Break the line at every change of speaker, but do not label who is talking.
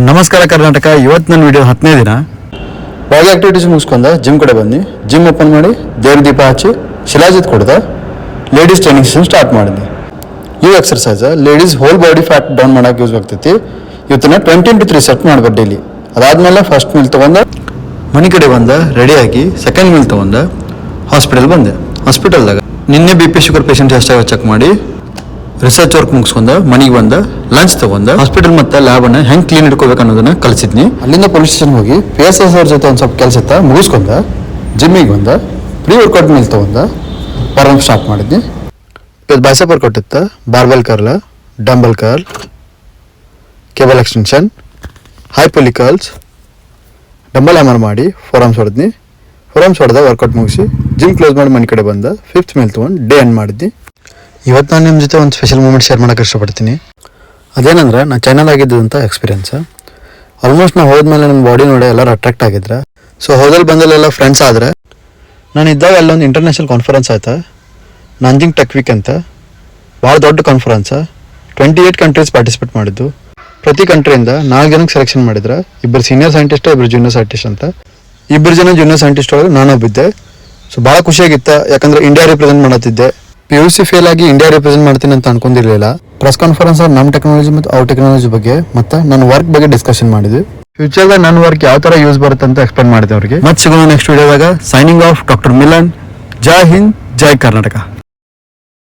ನಮಸ್ಕಾರ ಕರ್ನಾಟಕ. ಇವತ್ತು ನನ್ನ ವಿಡಿಯೋ 10ನೇ ದಿನ. ಬಾಡಿ ಆಕ್ಟಿವಿಟೀಸ್ ಮುಗಿಸ್ಕೊಂಡ ಜಿಮ್ ಕಡೆ ಬಂದು ಜಿಮ್ ಓಪನ್ ಮಾಡಿ ದೇವ್ರ ದೀಪ ಹಚ್ಚಿ ಶಿಲಾಜಿತ್ ಕೊಡ್ದೆ ಲೇಡೀಸ್ ಟ್ರೈನಿಂಗ್ ಸೆಷನ್ ಸ್ಟಾರ್ಟ್ ಮಾಡಿದ್ವಿ. ಈ exercise ladies whole body fat down ಮಾಡೋಕೆ ಯೂಸ್ ಆಗ್ತೈತಿ. ಇವತ್ತನ್ನ 20 to 3 ಸೆಟ್ ಮಾಡ್ಬೇಕು ಡೈಲಿ. ಅದಾದ್ಮೇಲೆ ಫಸ್ಟ್ ಮೀಲ್ ತೊಗೊಂಡು ಮನೆ ಕಡೆ ಬಂದ ರೆಡಿಯಾಗಿ ಸೆಕೆಂಡ್ ಮೀಲ್ ತೊಗೊಂಡು ಹಾಸ್ಪಿಟಲ್ ಬಂದೆ. ಹಾಸ್ಪಿಟಲ್ದಾಗ ನಿನ್ನೆ BP ಶುಗರ್ ಪೇಷಂಟ್ ಎಷ್ಟಾಗ ಚೆಕ್ ಮಾಡಿ ರಿಸರ್ಚ್ ವರ್ಕ್ ಮುಗಿಸ್ಕೊಂಡು ಮನೆಗೆ ಬಂದ ಲಂಚ್ ತೊಗೊಂಡು ಹಾಸ್ಪಿಟಲ್ ಮತ್ತು ಲ್ಯಾಬನ್ನು ಹೆಂಗೆ ಕ್ಲೀನ್ ಇಟ್ಕೋಬೇಕು ಅನ್ನೋದನ್ನ ಕಲಿಸಿದ್ನಿ. ಅಲ್ಲಿಂದ ಪೊಲೀಸ್ ಸ್ಟೇಷನ್ ಹೋಗಿ PSS ಅವ್ರ ಜೊತೆ ಒಂದು ಸ್ವಲ್ಪ ಕೆಲಸ ಇತ್ತ ಮುಗಿಸ್ಕೊಂಡ ಜಿಮ್ಮಿಗೆ ಬಂದ ಪ್ರೀ ವರ್ಕೌಟ್ ಮೀಲ್ ತೊಗೊಂಡು ವಾರ್ಮ್ ಸ್ಟಾರ್ಟ್ ಮಾಡಿದ್ನಿ. ಇವತ್ತು ಬೈಸೆಪ್ ವರ್ಕೌಟ್ ಇತ್ತು. Barbell curl, dumbbell curl, cable extension, high ಪುಲಿ ಕರ್ಲ್ಸ್, ಡಂಬಲ್ ಹ್ಯಾಮರ್ ಮಾಡಿ ಫೋರಾಮ್ಸ್ ಹೊಡೆದ್ನಿ. ಫೋರಾಮ್ಸ್ ಹೊಡೆದ ವರ್ಕೌಟ್ ಮುಗಿಸಿ ಜಿಮ್ ಕ್ಲೋಸ್ ಮಾಡಿ ಮನೆ ಕಡೆ ಬಂದ 5th ಮೀಲ್ ತೊಗೊಂಡು ಡೇ ಎಂಡ್ ಮಾಡಿದ್ನಿ. ಇವತ್ತು ನಾನು ನಿಮ್ಮ ಜೊತೆ ಒಂದು ಸ್ಪೆಷಲ್ ಮೂಮೆಂಟ್ ಶೇರ್ ಮಾಡೋಕ್ಕೆ ಇಷ್ಟಪಡ್ತೀನಿ. ಅದೇನಂದ್ರೆ ನಾನು ಚೈನಾದಾಗಿದ್ದಂಥ ಎಕ್ಸ್ಪೀರಿಯನ್ಸ್. ಆಲ್ಮೋಸ್ಟ್ ನಾವು ಹೋದ್ಮೇಲೆ ನನ್ನ ಬಾಡಿ ನೋಡಿ ಎಲ್ಲರೂ ಅಟ್ರಾಕ್ಟ್ ಆಗಿದ್ರೆ. ಸೊ ಹೋದಲ್ಲಿ ಬಂದಲ್ಲೆಲ್ಲ ಫ್ರೆಂಡ್ಸ್ ಆದರೆ ನಾನು ಇದ್ದಾಗ ಅಲ್ಲೊಂದು ಇಂಟರ್ನ್ಯಾಷನಲ್ ಕಾನ್ಫರೆನ್ಸ್ ಆಯ್ತಾ, ನಂಜಿಂಗ್ ಟೆಕ್ ವೀಕ್ ಅಂತ. ಭಾಳ ದೊಡ್ಡ ಕಾನ್ಫರೆನ್ಸ್. 28 ಕಂಟ್ರೀಸ್ ಪಾರ್ಟಿಸಿಪೇಟ್ ಮಾಡಿದ್ದು. ಪ್ರತಿ ಕಂಟ್ರಿಯಿಂದ 4 ಜನಕ್ಕೆ ಸೆಲೆಕ್ಷನ್ ಮಾಡಿದ್ರೆ. 2 ಸೀನಿಯರ್ ಸೈಂಟಿಸ್ಟ್, 2 ಜೂನಿಯರ್ ಸೈಂಟಿಸ್ಟ್ ಅಂತ. 2 ಜನ ಜೂನಿಯರ್ ಸೈಂಟಿಸ್ಟ್ ಒಳಗೆ ನಾನೊಬ್ಬಿದ್ದೆ. ಸೊ ಭಾಳ ಖುಷಿಯಾಗಿತ್ತು, ಯಾಕಂದರೆ ಇಂಡಿಯಾ ರಿಪ್ರೆಸೆಂಟ್ ಮಾಡತ್ತಿದ್ದೆ. PUC ಫೇಲ್ ಆಗಿ ಇಂಡಿಯಾ ರಿಪ್ರೆಸೆಂಟ್ ಮಾಡ್ತೀನಿ ಅಂತ ಅನ್ಕೊಂಡಿರಲಿಲ್ಲ. ಪ್ರೆಸ್ ಕಾನ್ಫರೆನ್ಸ್ ನಮ್ಮ ಟೆಕ್ನಾಲಜಿ ಮತ್ತು ಅವ್ರ ಟೆಕ್ನಾಲಜಿ ಬಗ್ಗೆ ಮತ್ತು ನನ್ನ ವರ್ಕ್ ಬಗ್ಗೆ ಡಿಸ್ಕಷನ್ ಮಾಡಿದ್ವಿ. ಫ್ಯೂಚರ್ದಾಗ ನನ್ನ ವರ್ಕ್ ಯಾವ ಥರ ಯೂಸ್ ಬರುತ್ತೆ ಅಂತ ಎಕ್ಸ್ಪ್ಲೇನ್ ಮಾಡಿದೆ ಅವರಿಗೆ. ಮತ್ತೆ ಸಿಗೋಣ ನೆಕ್ಸ್ಟ್ ವಿಡಿಯೋದಾಗ. Signing off, doctor Milan. ಜೈ ಹಿಂದ್, ಜೈ ಕರ್ನಾಟಕ.